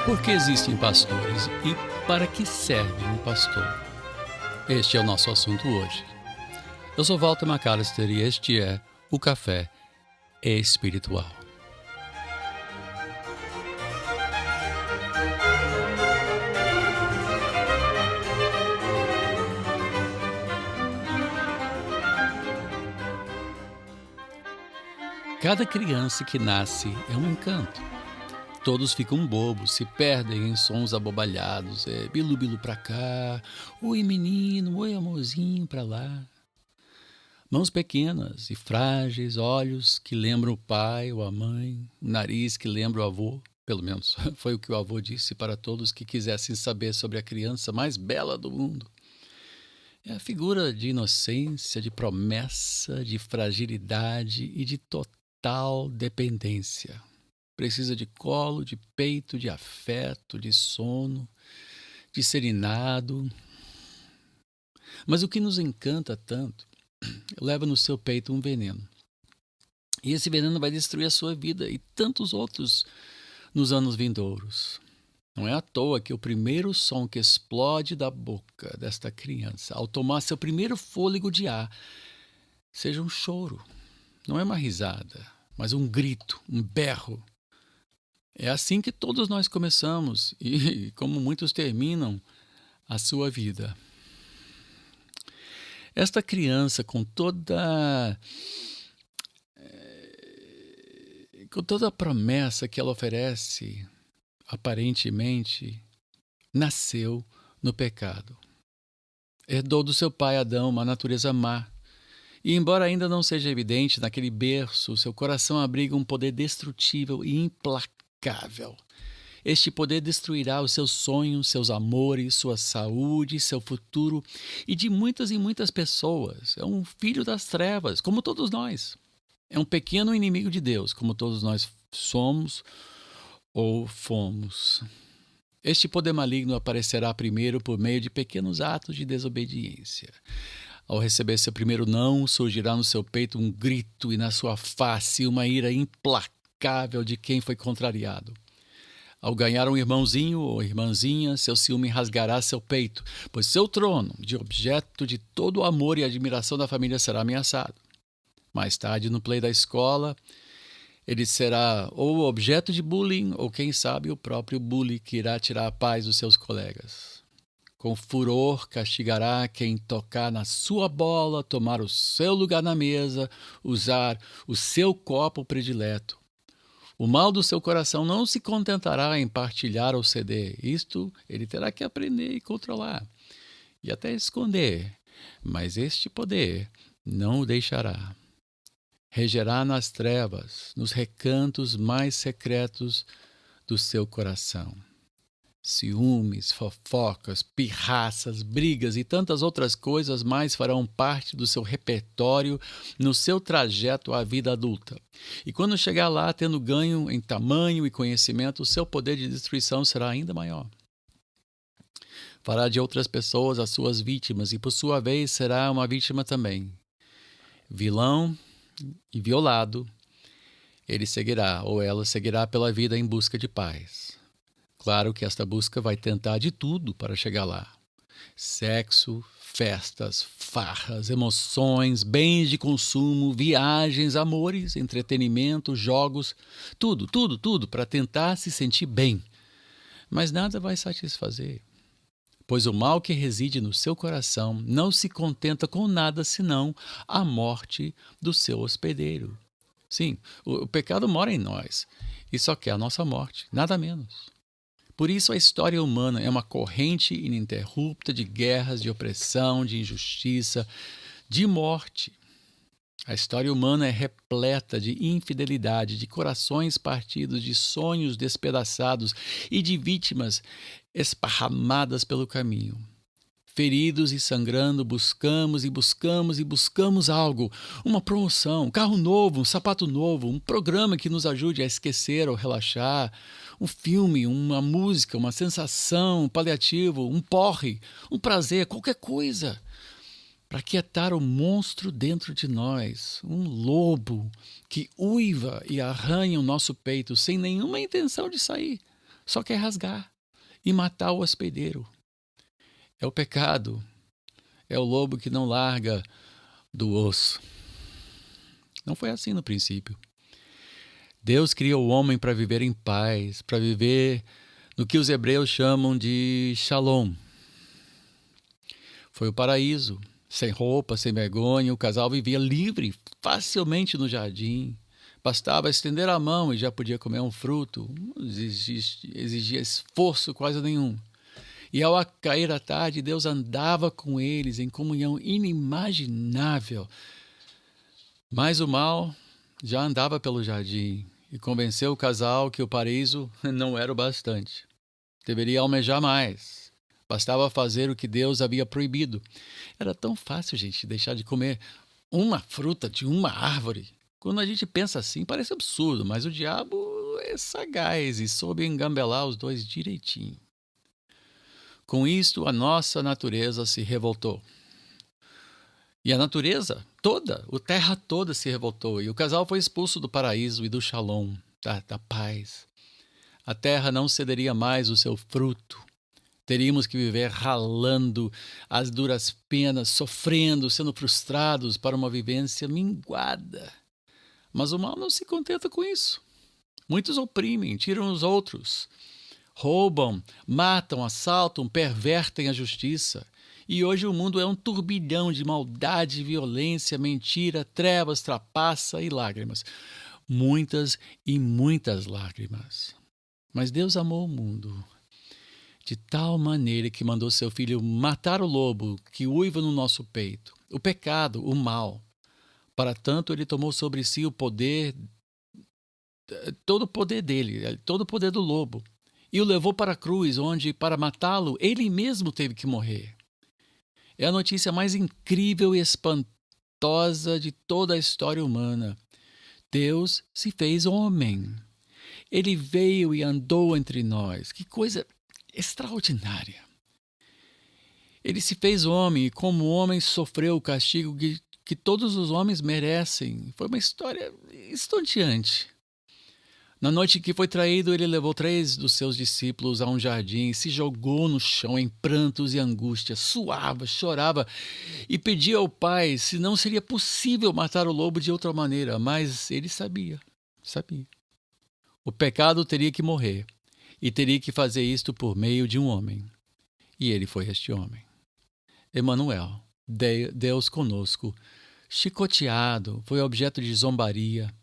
Por que existem pastores e para que serve um pastor? Este é o nosso assunto hoje. Eu sou Walter McAllister e este é o Café Espiritual. Cada criança que nasce é um encanto. Todos ficam bobos, se perdem em sons abobalhados. Bilu-bilu pra cá, oi menino, oi amorzinho pra lá. Mãos pequenas e frágeis, olhos que lembram o pai ou a mãe, nariz que lembra o avô. Pelo menos foi o que o avô disse para todos que quisessem saber sobre a criança mais bela do mundo. É a figura de inocência, de promessa, de fragilidade e de total dependência. Precisa de colo, de peito, de afeto, de sono, de serenado. Mas o que nos encanta tanto leva no seu peito um veneno. E esse veneno vai destruir a sua vida e tantos outros nos anos vindouros. Não é à toa que o primeiro som que explode da boca desta criança, ao tomar seu primeiro fôlego de ar, seja um choro. Não é uma risada, mas um grito, um berro. É assim que todos nós começamos e como muitos terminam a sua vida. Esta criança, com toda a promessa que ela oferece, aparentemente, nasceu no pecado. Herdou do seu pai Adão uma natureza má. E embora ainda não seja evidente, naquele berço, seu coração abriga um poder destrutível e implacável. Este poder destruirá os seus sonhos, seus amores, sua saúde, seu futuro e de muitas e muitas pessoas. É um filho das trevas, como todos nós. É um pequeno inimigo de Deus, como todos nós somos ou fomos. Este poder maligno aparecerá primeiro por meio de pequenos atos de desobediência. Ao receber seu primeiro não, surgirá no seu peito um grito e na sua face uma ira implacável de quem foi contrariado. Ao ganhar um irmãozinho ou irmãzinha, seu ciúme rasgará seu peito, pois seu trono, de objeto de todo o amor e admiração da família, será ameaçado. Mais tarde, no play da escola, ele será ou objeto de bullying, ou quem sabe o próprio bully que irá tirar a paz dos seus colegas. Com furor, castigará quem tocar na sua bola, tomar o seu lugar na mesa, usar o seu copo predileto. O mal do seu coração não se contentará em partilhar ou ceder. Isto ele terá que aprender e controlar, e até esconder. Mas este poder não o deixará. Regerá nas trevas, nos recantos mais secretos do seu coração. Ciúmes, fofocas, pirraças, brigas e tantas outras coisas mais farão parte do seu repertório no seu trajeto à vida adulta. E quando chegar lá, tendo ganho em tamanho e conhecimento, o seu poder de destruição será ainda maior. Fará de outras pessoas as suas vítimas e, por sua vez, será uma vítima também. Vilão e violado, ele seguirá ou ela seguirá pela vida em busca de paz. Claro que esta busca vai tentar de tudo para chegar lá. Sexo, festas, farras, emoções, bens de consumo, viagens, amores, entretenimento, jogos, tudo para tentar se sentir bem. Mas nada vai satisfazer, pois o mal que reside no seu coração não se contenta com nada senão a morte do seu hospedeiro. Sim, o pecado mora em nós e só quer a nossa morte, nada menos. Por isso a história humana é uma corrente ininterrupta de guerras, de opressão, de injustiça, de morte. A história humana é repleta de infidelidade, de corações partidos, de sonhos despedaçados e de vítimas esparramadas pelo caminho. Feridos e sangrando, buscamos e buscamos e buscamos algo, uma promoção, um carro novo, um sapato novo, um programa que nos ajude a esquecer ou relaxar, um filme, uma música, uma sensação, um paliativo, um porre, um prazer, qualquer coisa, para quietar o monstro dentro de nós, um lobo que uiva e arranha o nosso peito sem nenhuma intenção de sair, só quer rasgar e matar o hospedeiro. É o pecado, é o lobo que não larga do osso. Não foi assim no princípio. Deus criou o homem para viver em paz, para viver no que os hebreus chamam de shalom. Foi o paraíso, sem roupa, sem vergonha, o casal vivia livre, facilmente no jardim. Bastava estender a mão e já podia comer um fruto, não exigia esforço quase nenhum. E ao cair a tarde, Deus andava com eles em comunhão inimaginável. Mas o mal já andava pelo jardim e convenceu o casal que o paraíso não era o bastante. Deveria almejar mais. Bastava fazer o que Deus havia proibido. Era tão fácil, gente, deixar de comer uma fruta de uma árvore. Quando a gente pensa assim, parece absurdo, mas o diabo é sagaz e soube engambelar os dois direitinho. Com isto, a nossa natureza se revoltou. E a natureza toda, a terra toda se revoltou. E o casal foi expulso do paraíso e do shalom, da paz. A terra não cederia mais o seu fruto. Teríamos que viver ralando as duras penas, sofrendo, sendo frustrados para uma vivência minguada. Mas o mal não se contenta com isso. Muitos oprimem, tiram os outros, roubam, matam, assaltam, pervertem a justiça. E hoje o mundo é um turbilhão de maldade, violência, mentira, trevas, trapaça e lágrimas. Muitas e muitas lágrimas. Mas Deus amou o mundo de tal maneira que mandou seu filho matar o lobo que uiva no nosso peito, o pecado, o mal. Para tanto, ele tomou sobre si o poder, todo o poder dele, todo o poder do lobo, e o levou para a cruz, onde, para matá-lo, ele mesmo teve que morrer. É a notícia mais incrível e espantosa de toda a história humana. Deus se fez homem. Ele veio e andou entre nós. Que coisa extraordinária. Ele se fez homem e, como homem, sofreu o castigo que todos os homens merecem. Foi uma história estonteante. Na noite que foi traído, ele levou 3 dos seus discípulos a um jardim, se jogou no chão em prantos e angústia, suava, chorava e pedia ao Pai se não seria possível matar o lobo de outra maneira, mas ele sabia. O pecado teria que morrer e teria que fazer isto por meio de um homem. E ele foi este homem. Emanuel, Deus conosco, chicoteado, foi objeto de zombaria.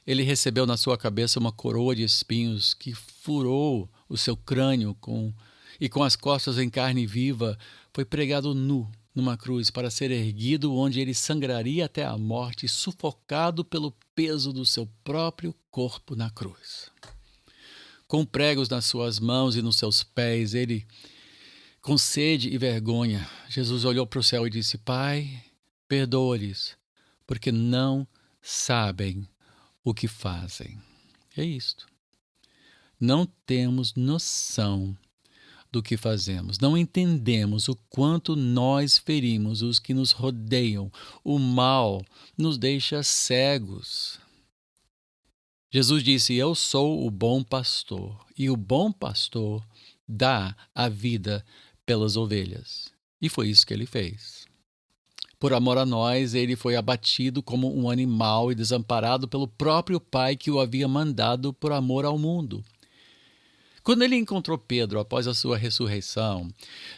Ele recebeu na sua cabeça uma coroa de espinhos que furou o seu crânio e com as costas em carne viva foi pregado nu numa cruz para ser erguido onde ele sangraria até a morte, sufocado pelo peso do seu próprio corpo na cruz. Com pregos nas suas mãos e nos seus pés, ele, com sede e vergonha, Jesus olhou para o céu e disse: Pai, perdoa-lhes, porque não sabem o que fazem. É isto. Não temos noção do que fazemos. Não entendemos o quanto nós ferimos os que nos rodeiam. O mal nos deixa cegos. Jesus disse: Eu sou o bom pastor, e o bom pastor dá a vida pelas ovelhas. E foi isso que ele fez. Por amor a nós, ele foi abatido como um animal e desamparado pelo próprio Pai que o havia mandado por amor ao mundo. Quando ele encontrou Pedro após a sua ressurreição,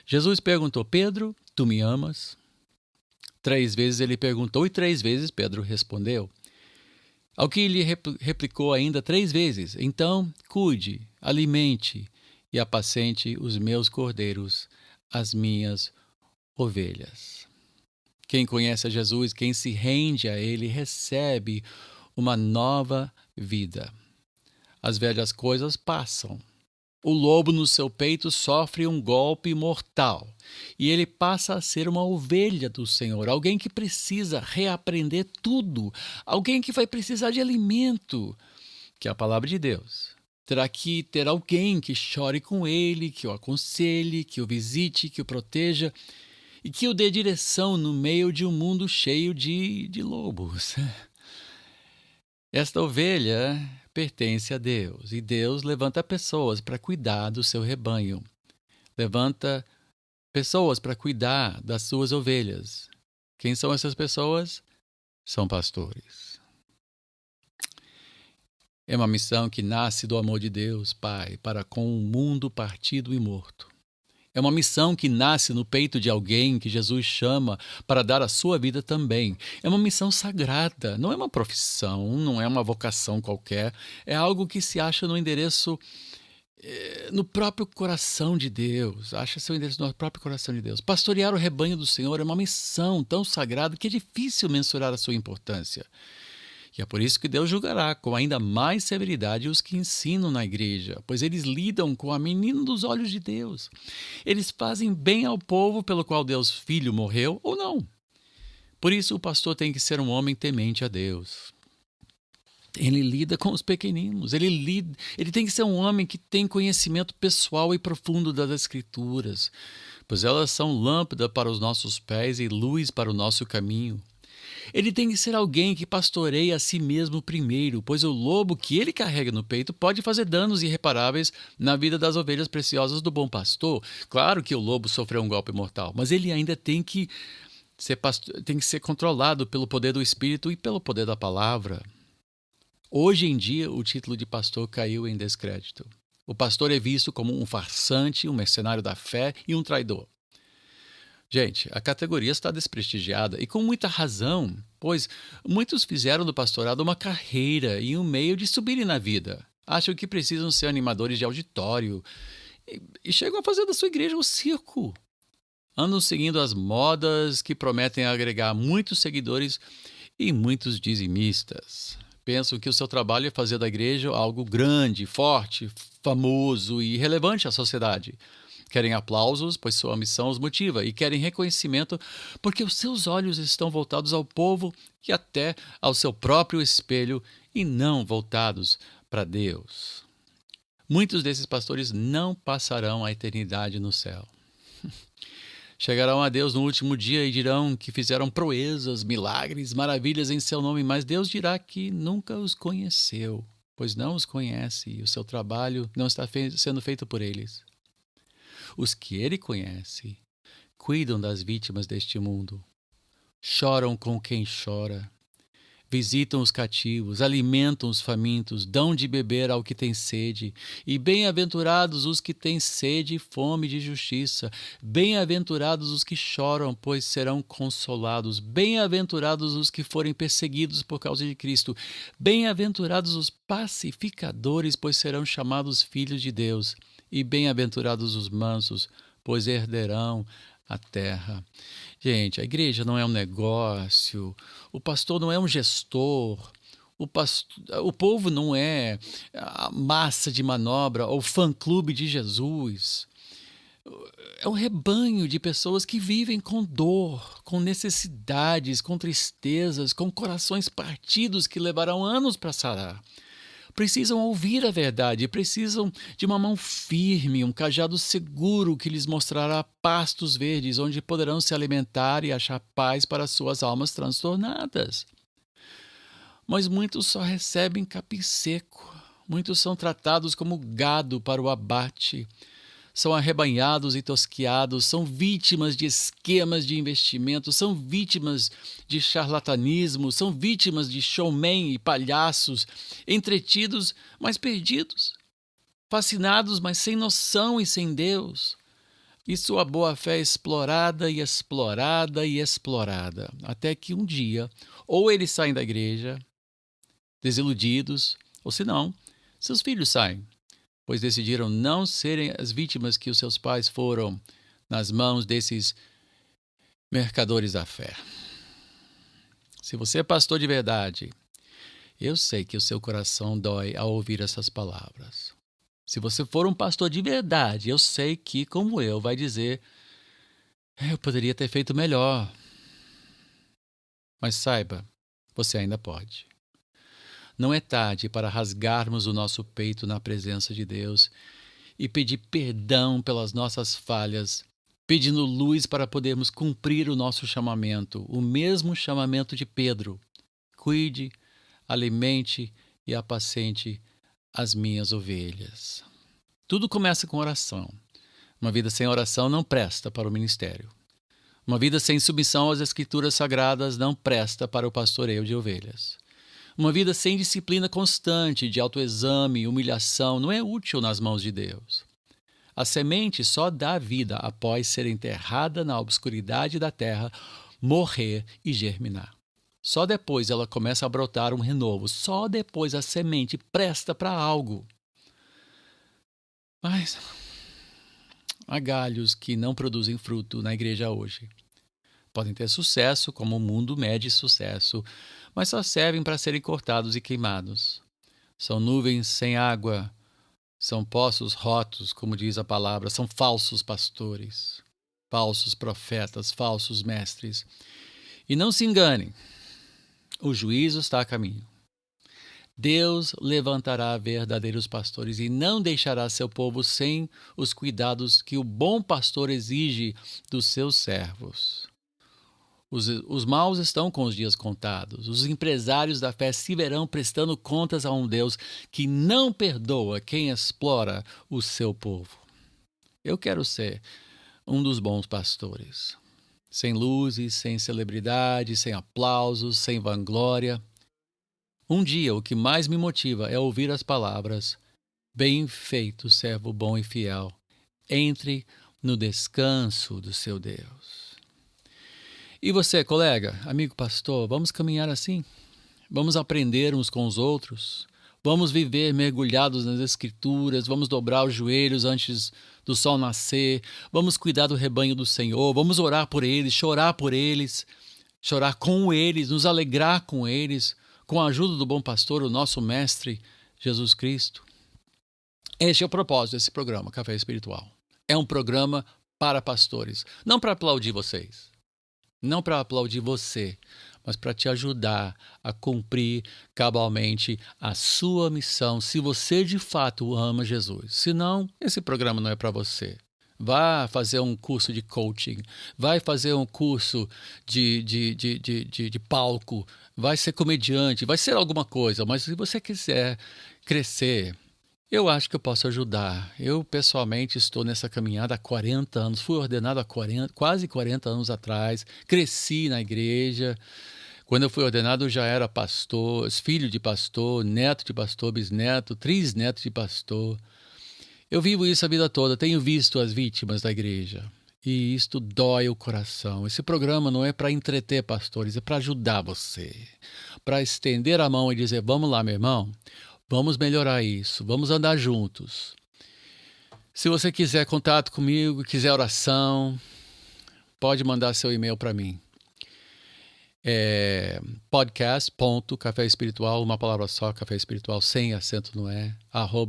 Jesus perguntou: Pedro, tu me amas? 3 vezes ele perguntou e 3 vezes Pedro respondeu. Ao que ele replicou ainda 3 vezes: Então, cuide, alimente e apacente os meus cordeiros, as minhas ovelhas. Quem conhece a Jesus, quem se rende a Ele, recebe uma nova vida. As velhas coisas passam. O lobo no seu peito sofre um golpe mortal e ele passa a ser uma ovelha do Senhor, alguém que precisa reaprender tudo, alguém que vai precisar de alimento, que é a palavra de Deus. Terá que ter alguém que chore com ele, que o aconselhe, que o visite, que o proteja e que o dê direção no meio de um mundo cheio de lobos. Esta ovelha pertence a Deus. E Deus levanta pessoas para cuidar do seu rebanho. Levanta pessoas para cuidar das suas ovelhas. Quem são essas pessoas? São pastores. É uma missão que nasce do amor de Deus, Pai, para com um mundo partido e morto. É uma missão que nasce no peito de alguém que Jesus chama para dar a sua vida também. É uma missão sagrada, não é uma profissão, não é uma vocação qualquer. É algo que se acha no endereço, no próprio coração de Deus. Acha seu endereço no próprio coração de Deus. Pastorear o rebanho do Senhor é uma missão tão sagrada que é difícil mensurar a sua importância. E é por isso que Deus julgará com ainda mais severidade os que ensinam na igreja, pois eles lidam com a menina dos olhos de Deus. Eles fazem bem ao povo pelo qual Deus Filho morreu ou não. Por isso o pastor tem que ser um homem temente a Deus. Ele lida com os pequeninos, ele tem que ser um homem que tem conhecimento pessoal e profundo das Escrituras, pois elas são lâmpada para os nossos pés e luz para o nosso caminho. Ele tem que ser alguém que pastoreia a si mesmo primeiro, pois o lobo que ele carrega no peito pode fazer danos irreparáveis na vida das ovelhas preciosas do bom pastor. Claro que o lobo sofreu um golpe mortal, mas ele ainda tem que ser controlado pelo poder do Espírito e pelo poder da palavra. Hoje em dia, o título de pastor caiu em descrédito. O pastor é visto como um farsante, um mercenário da fé e um traidor. Gente, a categoria está desprestigiada e com muita razão, pois muitos fizeram do pastorado uma carreira e um meio de subirem na vida. Acham que precisam ser animadores de auditório e chegam a fazer da sua igreja um circo. Andam seguindo as modas que prometem agregar muitos seguidores e muitos dizimistas. Pensam que o seu trabalho é fazer da igreja algo grande, forte, famoso e relevante à sociedade. Querem aplausos, pois sua missão os motiva, e querem reconhecimento porque os seus olhos estão voltados ao povo e até ao seu próprio espelho e não voltados para Deus. Muitos desses pastores não passarão a eternidade no céu. Chegarão a Deus no último dia e dirão que fizeram proezas, milagres, maravilhas em seu nome, mas Deus dirá que nunca os conheceu, pois não os conhece e o seu trabalho não está sendo feito por eles. Os que ele conhece cuidam das vítimas deste mundo, choram com quem chora, visitam os cativos, alimentam os famintos, dão de beber ao que tem sede, e bem-aventurados os que têm sede e fome de justiça, bem-aventurados os que choram, pois serão consolados, bem-aventurados os que forem perseguidos por causa de Cristo, bem-aventurados os pacificadores, pois serão chamados filhos de Deus, e bem-aventurados os mansos, pois herderão a terra. Gente, a igreja não é um negócio, o pastor não é um gestor, o povo não é a massa de manobra ou fã-clube de Jesus. É um rebanho de pessoas que vivem com dor, com necessidades, com tristezas, com corações partidos que levarão anos para sarar. Precisam ouvir a verdade, precisam de uma mão firme, um cajado seguro que lhes mostrará pastos verdes onde poderão se alimentar e achar paz para suas almas transtornadas. Mas muitos só recebem capim seco, muitos são tratados como gado para o abate, são arrebanhados e tosquiados, são vítimas de esquemas de investimento, são vítimas de charlatanismo, são vítimas de showmen e palhaços, entretidos, mas perdidos, fascinados, mas sem noção e sem Deus. E sua boa-fé é explorada e explorada e explorada, até que um dia, ou eles saem da igreja, desiludidos, ou se não, seus filhos saem, pois decidiram não serem as vítimas que os seus pais foram nas mãos desses mercadores da fé. Se você é pastor de verdade, eu sei que o seu coração dói ao ouvir essas palavras. Se você for um pastor de verdade, eu sei que, como eu, vai dizer: eu poderia ter feito melhor. Mas saiba, você ainda pode. Não é tarde para rasgarmos o nosso peito na presença de Deus e pedir perdão pelas nossas falhas, pedindo luz para podermos cumprir o nosso chamamento, o mesmo chamamento de Pedro. Cuide, alimente e apacente as minhas ovelhas. Tudo começa com oração. Uma vida sem oração não presta para o ministério. Uma vida sem submissão às Escrituras Sagradas não presta para o pastoreio de ovelhas. Uma vida sem disciplina constante de autoexame e humilhação não é útil nas mãos de Deus. A semente só dá vida após ser enterrada na obscuridade da terra, morrer e germinar. Só depois ela começa a brotar um renovo. Só depois a semente presta para algo. Mas há galhos que não produzem fruto na igreja hoje. Podem ter sucesso, como o mundo mede sucesso, mas só servem para serem cortados e queimados. São nuvens sem água, são poços rotos, como diz a palavra, são falsos pastores, falsos profetas, falsos mestres. E não se enganem, o juízo está a caminho. Deus levantará verdadeiros pastores e não deixará seu povo sem os cuidados que o bom pastor exige dos seus servos. Os maus estão com os dias contados. Os empresários da fé se verão prestando contas a um Deus que não perdoa quem explora o seu povo. Eu quero ser um dos bons pastores. Sem luzes, sem celebridade, sem aplausos, sem vanglória. Um dia, o que mais me motiva é ouvir as palavras: bem feito, servo bom e fiel. Entre no descanso do seu Deus. E você, colega, amigo pastor, vamos caminhar assim? Vamos aprender uns com os outros? Vamos viver mergulhados nas Escrituras? Vamos dobrar os joelhos antes do sol nascer? Vamos cuidar do rebanho do Senhor? Vamos orar por eles, chorar com eles, nos alegrar com eles, com a ajuda do bom pastor, o nosso mestre, Jesus Cristo? Este é o propósito desse programa, Café Espiritual. É um programa para pastores, não para aplaudir vocês, não para aplaudir você, mas para te ajudar a cumprir cabalmente a sua missão, se você de fato ama Jesus. Senão, esse programa não é para você. Vá fazer um curso de coaching, vai fazer um curso de palco, vai ser comediante, vai ser alguma coisa, mas se você quiser crescer, eu acho que eu posso ajudar. Eu, pessoalmente, estou nessa caminhada há 40 anos, fui ordenado há quase 40 anos atrás, cresci na igreja. Quando eu fui ordenado, eu já era pastor, filho de pastor, neto de pastor, bisneto, trisneto de pastor. Eu vivo isso a vida toda, tenho visto as vítimas da igreja e isto dói o coração. Esse programa não é para entreter pastores, é para ajudar você, para estender a mão e dizer: vamos lá, meu irmão, vamos melhorar isso, vamos andar juntos. Se você quiser contato comigo, quiser oração, pode mandar seu e-mail para mim. podcast.caféespiritual, uma palavra só, café espiritual, sem acento no E,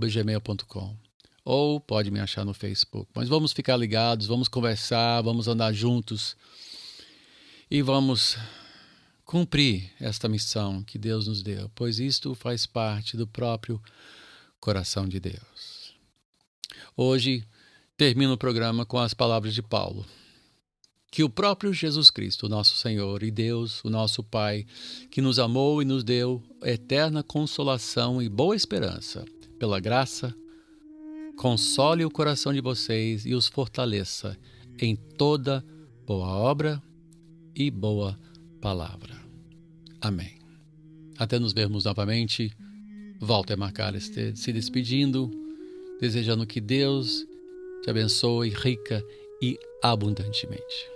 @gmail.com. Ou pode me achar no Facebook. Mas vamos ficar ligados, vamos conversar, vamos andar juntos e vamos cumprir esta missão que Deus nos deu, pois isto faz parte do próprio coração de Deus. Hoje termino o programa com as palavras de Paulo. Que o próprio Jesus Cristo, nosso Senhor e Deus, o nosso Pai, que nos amou e nos deu eterna consolação e boa esperança, pela graça, console o coração de vocês e os fortaleça em toda boa obra e boa palavra. Amém. Até nos vermos novamente. Walter McAllister se despedindo, desejando que Deus te abençoe rica e abundantemente.